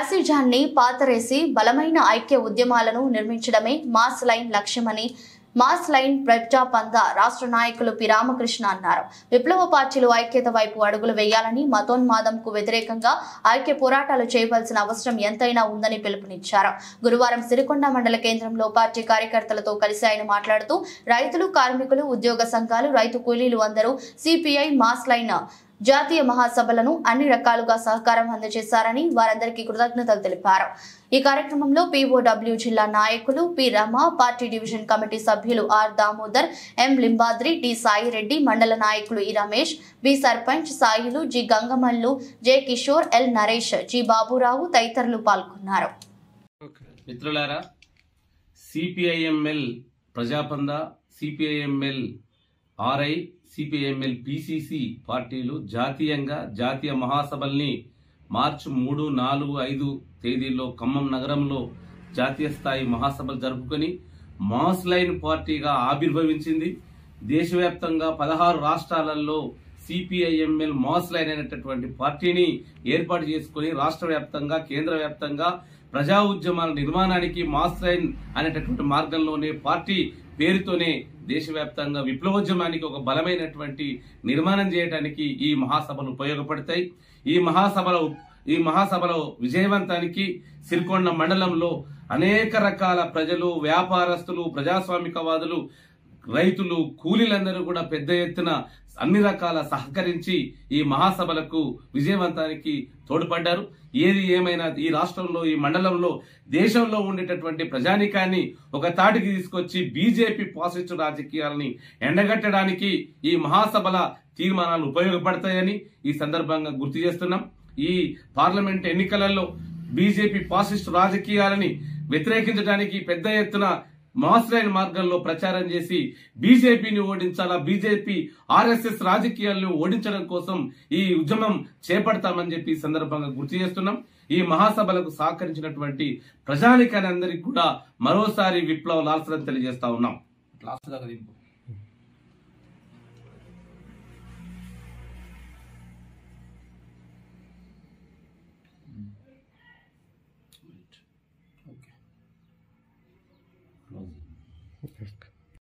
ఫ్యాసిజాన్ని పాతరేసి బలమైన ఐక్య ఉద్యమాలను నిర్మించడమే మాస్ లైన్ లక్ష్యమని మాస్ లైన్ ప్రజాపంద రాష్ట్ర నాయకులు పి రామకృష్ణ అన్నారు. విప్లవ పార్టీలు ఐక్యత వైపు అడుగులు వేయాలని, మతోన్మాదంకు వ్యతిరేకంగా ఐక్య పోరాటాలు చేయవలసిన అవసరం ఎంతైనా ఉందని పిలుపునిచ్చారు. గురువారం సిరికొండ మండల కేంద్రంలో పార్టీ కార్యకర్తలతో కలిసి ఆయన మాట్లాడుతూ రైతులు, కార్మికులు, ఉద్యోగ సంఘాలు, రైతు కూలీలు అందరూ సిపిఐ మాస్ లైన్ జాతీయ మహాసభలను అన్ని రకాలుగా సహకారం అందజేశారని వారందరికీ కృతజ్ఞతలు తెలిపారు. ఈ కార్యక్రమంలో పిఓడబ్ల్యూ జిల్లా నాయకులు P Rama, party division committee సభ్యులు R Damodar, M Limbadri, T Saireddy, మండల నాయకులు E Ramesh, B sarpanch Sailu, G Gangamallu, J Kishore, L Naresh, G Baburao తదితరులు పాల్గొన్నారు. మిత్రులారా, CPIML Prajapantha, CPIML RI, CPIML PCC పార్టీలు జాతీయంగా జాతీయ మహాసభల్ని మార్చి 3, 4, 5 తేదీల్లో ఖమ్మం నగరంలో జాతీయ స్థాయి మహాసభలు జరుపుకొని మాస్ లైన్ పార్టీగా ఆవిర్భవించింది. దేశవ్యాప్తంగా 16 రాష్ట్రాలలో సిపిఐఎంఎల్ మాస్ లైన్ అనేటటువంటి పార్టీని ఏర్పాటు చేసుకుని రాష్ట్ర వ్యాప్తంగా, కేంద్ర వ్యాప్తంగా ప్రజా ఉద్యమాల నిర్మాణానికి మాస్ లైన్ అనేటటువంటి మార్గంలోనే పార్టీ పేరుతోనే దేశవ్యాప్తంగా విప్లవోద్యమానికి ఒక బలమైనటువంటి నిర్మాణం చేయడానికి ఈ మహాసభలు ఉపయోగపడతాయి. ఈ మహాసభలో విజయవంతానికి సిరికొండ మండలంలో అనేక రకాల ప్రజలు, వ్యాపారస్తులు, ప్రజాస్వామికవాదులు, రైతులు, కూలీలందరూ కూడా పెద్ద ఎత్తున అన్ని రకాల సహకరించి ఈ మహాసభలకు విజయవంతానికి తోడ్పడ్డారు. ఏది ఏమైనా ఈ రాష్ట్రంలో, ఈ మండలంలో, దేశంలో ఉండేటటువంటి ప్రజానికాన్ని ఒక తాటికి తీసుకొచ్చి బీజేపీ పాసిస్ట్ రాజకీయాలని ఎండగట్టడానికి ఈ మహాసభల తీర్మానాలు ఉపయోగపడతాయని ఈ సందర్భంగా గుర్తు చేస్తున్నాం. ఈ పార్లమెంట్ ఎన్నికలలో బీజేపీ పాసిస్ట్ రాజకీయాలని వ్యతిరేకించడానికి పెద్ద ఎత్తున మాస్ లైన్ మార్గంలో ప్రచారం చేసి బీజేపీని ఓడించాలా, బీజేపీ ఆర్ఎస్ఎస్ రాజకీయాలను ఓడించడం కోసం ఈ ఉద్యమం చేపడతామని చెప్పి ఈ సందర్భంగా గుర్తు చేస్తున్నాం. ఈ మహాసభలకు సహకరించినటువంటి ప్రజానికాన్ని అందరికీ కూడా మరోసారి విప్లవ లాల్సలను తెలియజేస్తా ఉన్నాం.